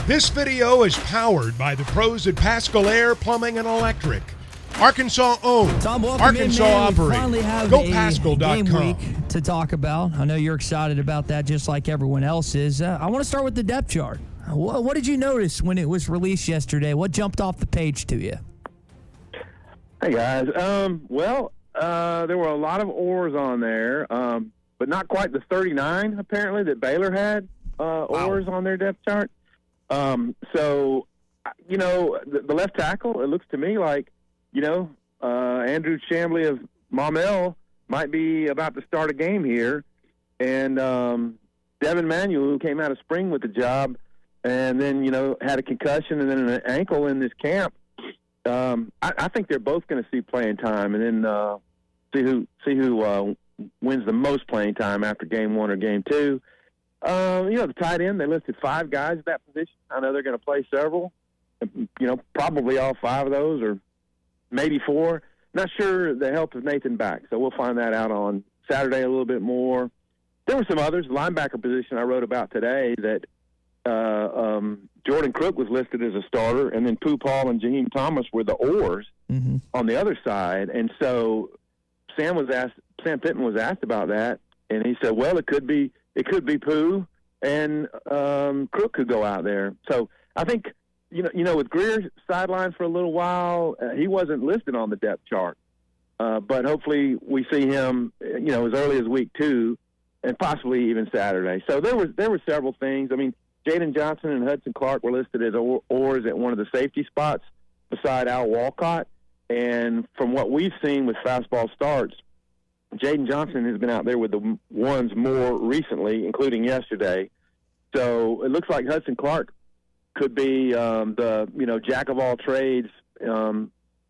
This video is powered by the pros at Pascal Air Plumbing and Electric. Arkansas owned, Tom, Arkansas operated. Finally have GoPascal.com. a game week to talk about. I know you're excited about that just like everyone else is. I want to start with the depth chart. What did you notice when it was released yesterday? What jumped off the page to you? Hey, guys. There were a lot of oars on there, but not quite the 39, apparently, that Baylor had oars on their depth chart. The left tackle, it looks to me like, Andrew Chamblee of Maumelle might be about to start a game here. And Devin Manuel, who came out of spring with the job and then, had a concussion and then an ankle in this camp, I think they're both going to see playing time, and then see who wins the most playing time after game one or game two. The tight end, they listed 5 guys at that position. I know they're going to play several, probably all 5 of those or maybe 4. Not sure the health of Nathan back, so we'll find that out on Saturday a little bit more. There were some others. Linebacker position I wrote about today that Jordan Crook was listed as a starter, and then Pooh Paul and Jaheim Thomas were the oars on the other side. And so Sam Pittman was asked about that, and he said, well, it could be Pooh, and Crook could go out there. So I think, with Greer sidelined for a little while, he wasn't listed on the depth chart. But hopefully we see him, as early as week 2 and possibly even Saturday. So there were several things. I mean, Jaden Johnson and Hudson Clark were listed as oars at one of the safety spots beside Al Walcott. And from what we've seen with fastball starts, Jaden Johnson has been out there with the ones more recently, including yesterday. So it looks like Hudson Clark could be the jack of all trades,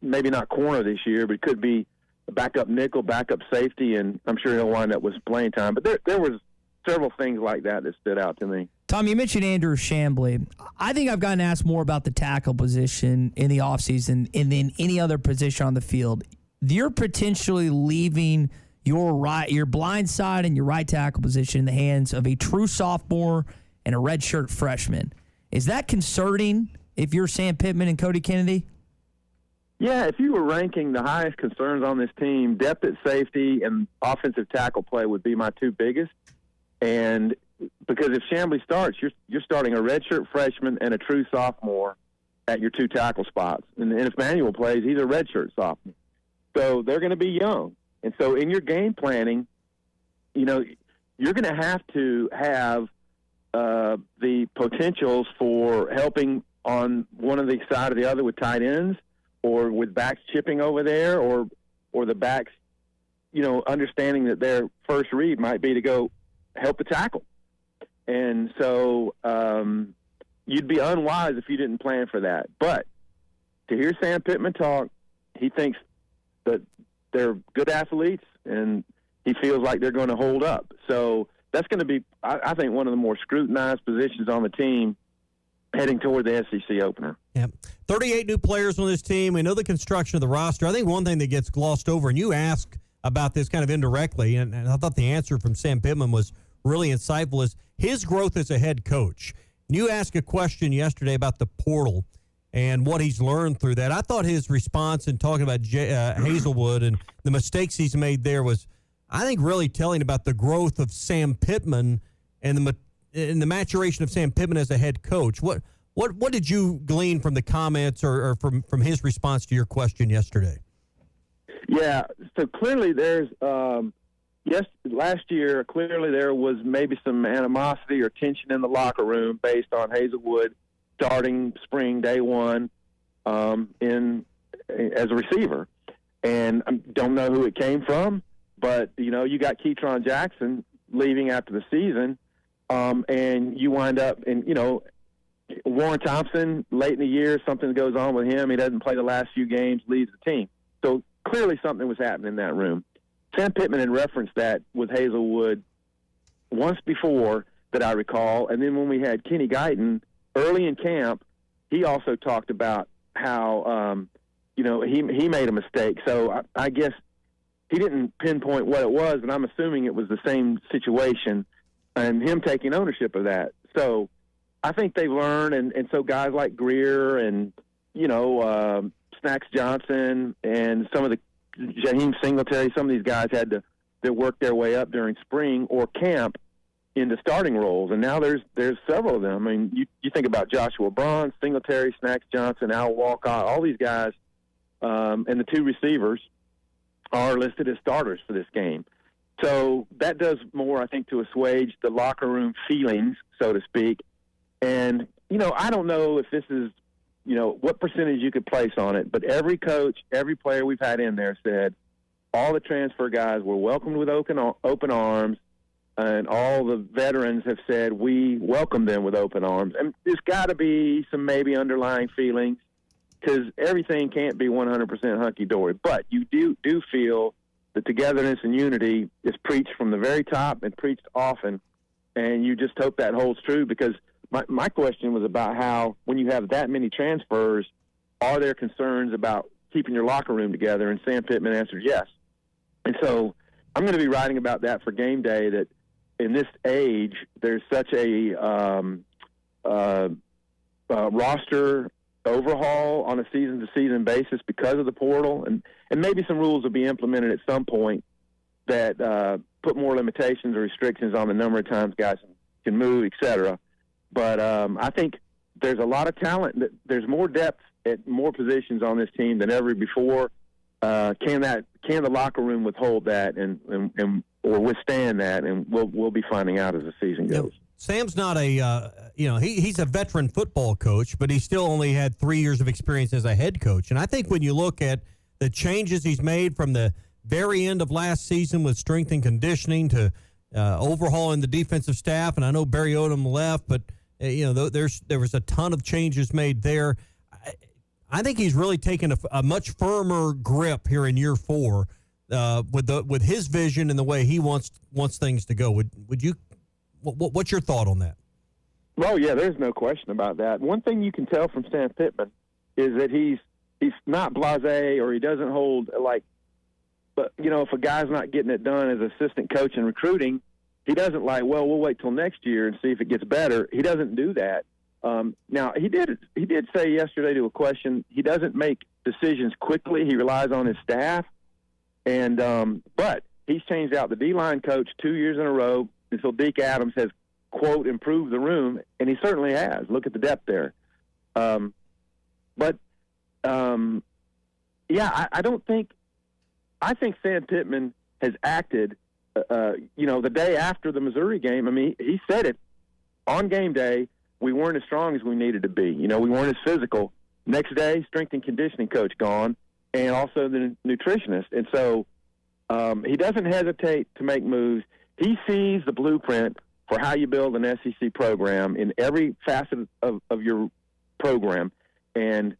maybe not corner this year, but could be a backup nickel, backup safety, and I'm sure he'll wind up with playing time. But there was several things like that stood out to me. Tom, you mentioned Andrew Chamblee. I think I've gotten asked more about the tackle position in the offseason and then any other position on the field. You're potentially leaving your blind side and your right tackle position in the hands of a true sophomore and a redshirt freshman. Is that concerning if you're Sam Pittman and Cody Kennedy? Yeah, if you were ranking the highest concerns on this team, depth at safety and offensive tackle play would be my 2 biggest. And because if Chamblee starts, you're starting a redshirt freshman and a true sophomore at your 2 tackle spots. And if Manuel plays, he's a redshirt sophomore. So they're going to be young. And so in your game planning, you're going to have the potentials for helping on one of the side or the other with tight ends or with backs chipping over there or the backs, understanding that their first read might be to go help the tackle. And so you'd be unwise if you didn't plan for that. But to hear Sam Pittman talk, he thinks that they're good athletes, and he feels like they're going to hold up. So that's going to be, I think, one of the more scrutinized positions on the team heading toward the SEC opener. Yeah, 38 new players on this team. We know the construction of the roster. I think one thing that gets glossed over, and you asked about this kind of indirectly, and I thought the answer from Sam Pittman was really insightful, is his growth as a head coach. And you asked a question yesterday about the portal and what he's learned through that. I thought his response in talking about Hazelwood and the mistakes he's made there was, I think, really telling about the growth of Sam Pittman and the maturation of Sam Pittman as a head coach. What did you glean from the comments or from his response to your question yesterday? Yeah, so clearly there's last year, clearly there was maybe some animosity or tension in the locker room based on Hazelwood starting spring day one as a receiver. And I don't know who it came from, but, you got Keytron Jackson leaving after the season, and you wind up and, Warren Thompson, late in the year, something goes on with him. He doesn't play the last few games, leaves the team. So clearly something was happening in that room. Sam Pittman had referenced that with Hazelwood once before that I recall. And then when we had Kenny Guyton early in camp, he also talked about how, he made a mistake. So I guess he didn't pinpoint what it was, but I'm assuming it was the same situation and him taking ownership of that. So I think they've learned, and so guys like Greer and, Snacks Johnson and some of the Jaheim Singletary, some of these guys had to work their way up during spring or camp into starting roles, and now there's several of them. I mean, you think about Joshua Braun, Singletary, Snacks Johnson, Al Walcott, all these guys, and the two receivers are listed as starters for this game. So that does more, I think, to assuage the locker room feelings, so to speak. And, I don't know if this is, what percentage you could place on it, but every coach, every player we've had in there said all the transfer guys were welcomed with open arms, and all the veterans have said we welcome them with open arms. And there's got to be some maybe underlying feelings, because everything can't be 100% hunky-dory. But you do feel the togetherness and unity is preached from the very top and preached often, and you just hope that holds true, because my question was about how, when you have that many transfers, are there concerns about keeping your locker room together? And Sam Pittman answered yes. And so I'm going to be writing about that for game day, that in this age, there's such a roster overhaul on a season-to-season basis because of the portal, and maybe some rules will be implemented at some point that put more limitations or restrictions on the number of times guys can move, et cetera. But I think there's a lot of talent. There's more depth at more positions on this team than ever before. Can the locker room withhold that or withstand that? And we'll be finding out as the season goes. Sam's not he's a veteran football coach, but he still only had 3 years of experience as a head coach. And I think when you look at the changes he's made from the very end of last season with strength and conditioning to overhauling the defensive staff, and I know Barry Odom left, but there was a ton of changes made there. I think he's really taken a much firmer grip here in year 4 with his vision and the way he wants things to go. Would you? What's your thought on that? Well, yeah, there's no question about that. One thing you can tell from Sam Pittman is that he's not blasé, or he doesn't hold but if a guy's not getting it done as assistant coach in recruiting, he doesn't we'll wait till next year and see if it gets better. He doesn't do that. Now he did say yesterday to a question, he doesn't make decisions quickly. He relies on his staff, and but he's changed out the D-line coach 2 years in a row until Deke Adams has, quote, improved the room, and he certainly has. Look at the depth there. I think Sam Pittman has acted, the day after the Missouri game. I mean, he said it on game day. We weren't as strong as we needed to be. We weren't as physical. Next day, strength and conditioning coach gone, and also the nutritionist. And so he doesn't hesitate to make moves. He sees the blueprint for how you build an SEC program in every facet of your program. And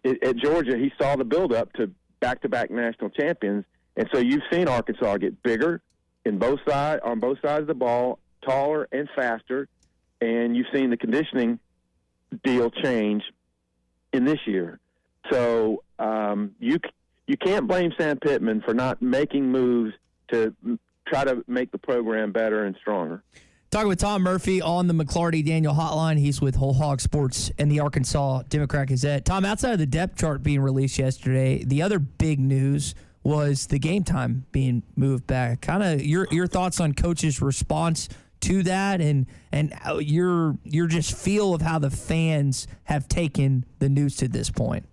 at Georgia, he saw the build-up to back-to-back national champions. And so you've seen Arkansas get bigger on both sides of the ball, taller and faster. And you've seen the conditioning deal change in this year. So you can't blame Sam Pittman for not making moves to try to make the program better and stronger. Talking with Tom Murphy on the McLarty Daniel Hotline. He's with Whole Hog Sports and the Arkansas Democrat-Gazette. Tom, outside of the depth chart being released yesterday, the other big news was the game time being moved back. Kind of your thoughts on coach's response to that, and your just feel of how the fans have taken the news to this point.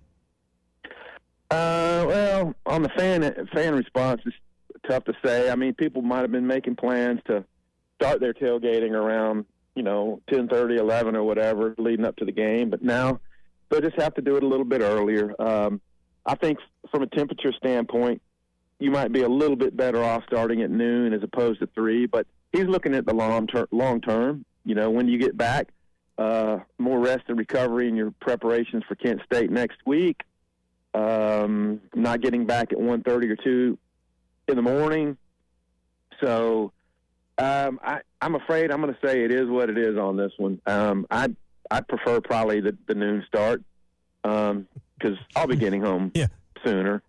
Well, on the fan response, it's tough to say. I mean, people might have been making plans to start their tailgating around 10:30, 11 or whatever leading up to the game, but now they'll just have to do it a little bit earlier. I think from a temperature standpoint, you might be a little bit better off starting at noon as opposed to 3, but he's looking at the long term. When you get back, more rest and recovery in your preparations for Kent State next week, not getting back at 1:30 or 2 in the morning. So I'm afraid I'm going to say it is what it is on this one. I'd prefer probably the noon start because I'll be getting home sooner.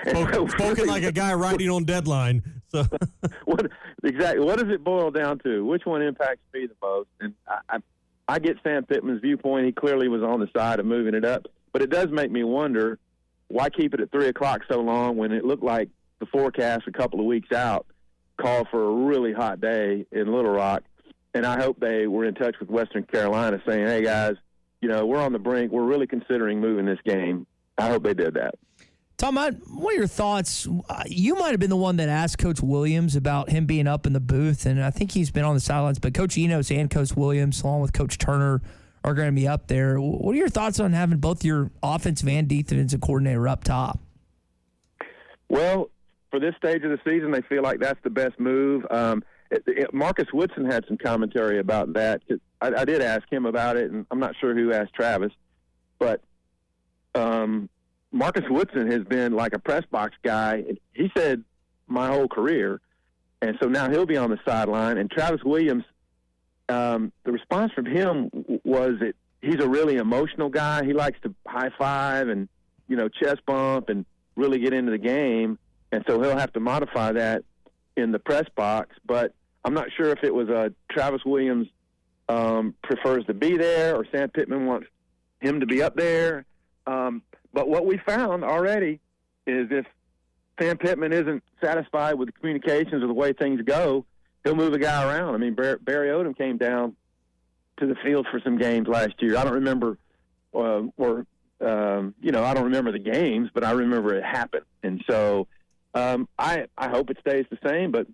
Spoken like a guy writing on deadline. So what does it boil down to? Which one impacts me the most? And I get Sam Pittman's viewpoint. He clearly was on the side of moving it up. But it does make me wonder, why keep it at 3 o'clock so long when it looked like the forecast a couple of weeks out called for a really hot day in Little Rock? And I hope they were in touch with Western Carolina saying, hey, guys, we're on the brink. We're really considering moving this game. I hope they did that. Tom, what are your thoughts? You might have been the one that asked Coach Williams about him being up in the booth, and I think he's been on the sidelines. But Coach Enos and Coach Williams, along with Coach Turner, are going to be up there. What are your thoughts on having both your offensive and defensive coordinator up top? Well, for this stage of the season, they feel like that's the best move. Marcus Woodson had some commentary about that. I did ask him about it, and I'm not sure who asked Travis, but Marcus Woodson has been like a press box guy. He said my whole career, and so now he'll be on the sideline. And Travis Williams, the response from him was that he's a really emotional guy. He likes to high five and chest bump and really get into the game, and so he'll have to modify that in the press box. But I'm not sure if it was Travis Williams prefers to be there or Sam Pittman wants him to be up there. But what we found already is if Sam Pittman isn't satisfied with the communications or the way things go, he'll move a guy around. I mean, Barry Odom came down to the field for some games last year. I don't remember, I don't remember the games, but I remember it happened. And so I hope it stays the same, but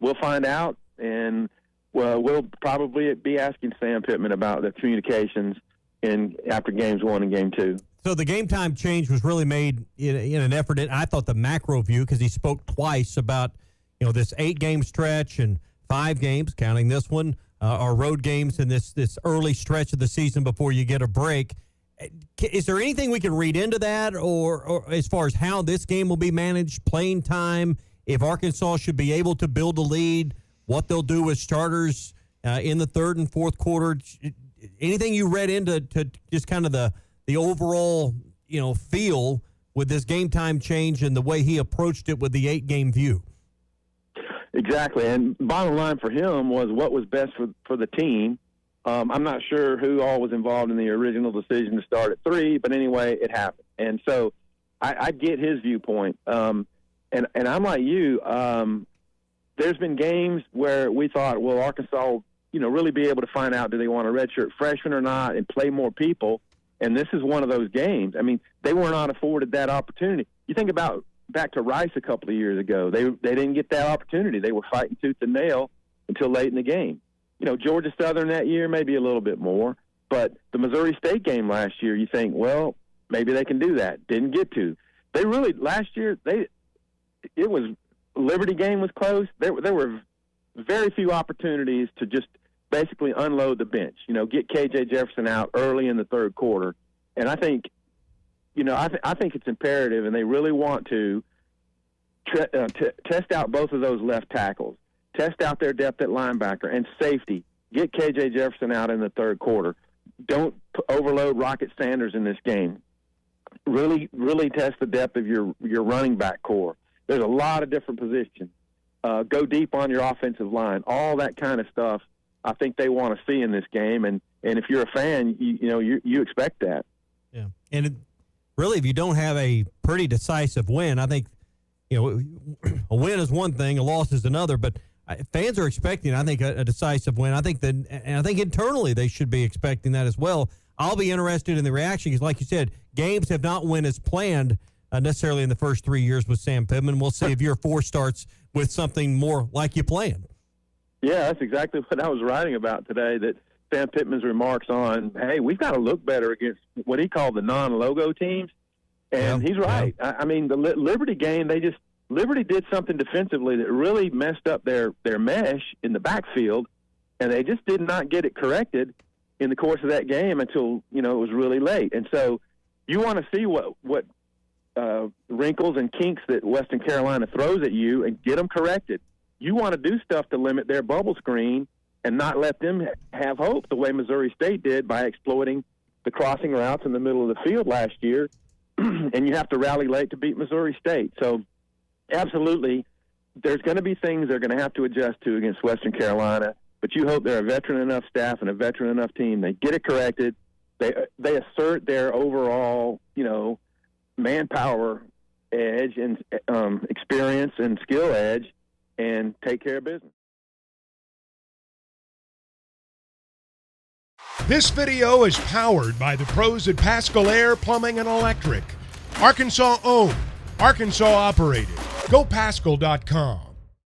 we'll find out. And we'll probably be asking Sam Pittman about the communications after games 1 and game 2. So the game time change was really made in an effort. I thought the macro view, because he spoke twice about this 8-game stretch and 5 games, counting this one, are road games in this early stretch of the season before you get a break. Is there anything we can read into that, or as far as how this game will be managed, playing time, if Arkansas should be able to build a lead, what they'll do with starters in the third and fourth quarter? Anything you read into just kind of the overall, feel with this game time change and the way he approached it with the 8-game view? Exactly. And bottom line for him was what was best for the team. I'm not sure who all was involved in the original decision to start at 3, but anyway, it happened. And so I get his viewpoint. And I'm like you. There's been games where we thought, well, Arkansas will, really be able to find out, do they want a redshirt freshman or not, and play more people. And this is one of those games. I mean, they were not afforded that opportunity. You think about back to Rice a couple of years ago. They didn't get that opportunity. They were fighting tooth and nail until late in the game. Georgia Southern that year, maybe a little bit more. But the Missouri State game last year, you think, well, maybe they can do that. Didn't get to. They really, last year, Liberty game was close. There were very few opportunities to just basically unload the bench, get KJ Jefferson out early in the third quarter. And I think, I think it's imperative, and they really want to test out both of those left tackles, test out their depth at linebacker and safety, get KJ Jefferson out in the third quarter. Don't overload Rocket Sanders in this game. Really, really test the depth of your running back core. There's a lot of different positions. Go deep on your offensive line, all that kind of stuff. I think they want to see in this game, and if you're a fan, you expect that. Yeah, and really, if you don't have a pretty decisive win, I think a win is one thing, a loss is another. But fans are expecting, I think, a decisive win. I think internally they should be expecting that as well. I'll be interested in the reaction because, like you said, games have not went as planned necessarily in the first 3 years with Sam Pittman. We'll see if year 4 starts with something more like you planned. Yeah, that's exactly what I was writing about today, that Sam Pittman's remarks on, hey, we've got to look better against what he called the non-logo teams. And he's right. Yeah. I mean, the Liberty game, Liberty did something defensively that really messed up their mesh in the backfield, and they just did not get it corrected in the course of that game until, it was really late. And so you want to see what wrinkles and kinks that Western Carolina throws at you and get them corrected. You want to do stuff to limit their bubble screen and not let them have hope the way Missouri State did by exploiting the crossing routes in the middle of the field last year. And you have to rally late to beat Missouri State. So absolutely, there's going to be things they're going to have to adjust to against Western Carolina. but you hope they're a veteran enough staff and a veteran enough team. They get it corrected. They assert their overall, manpower edge and experience and skill edge and take care of business. This video is powered by the pros at Pascal Air Plumbing and Electric. Arkansas owned, Arkansas operated. GoPascal.com.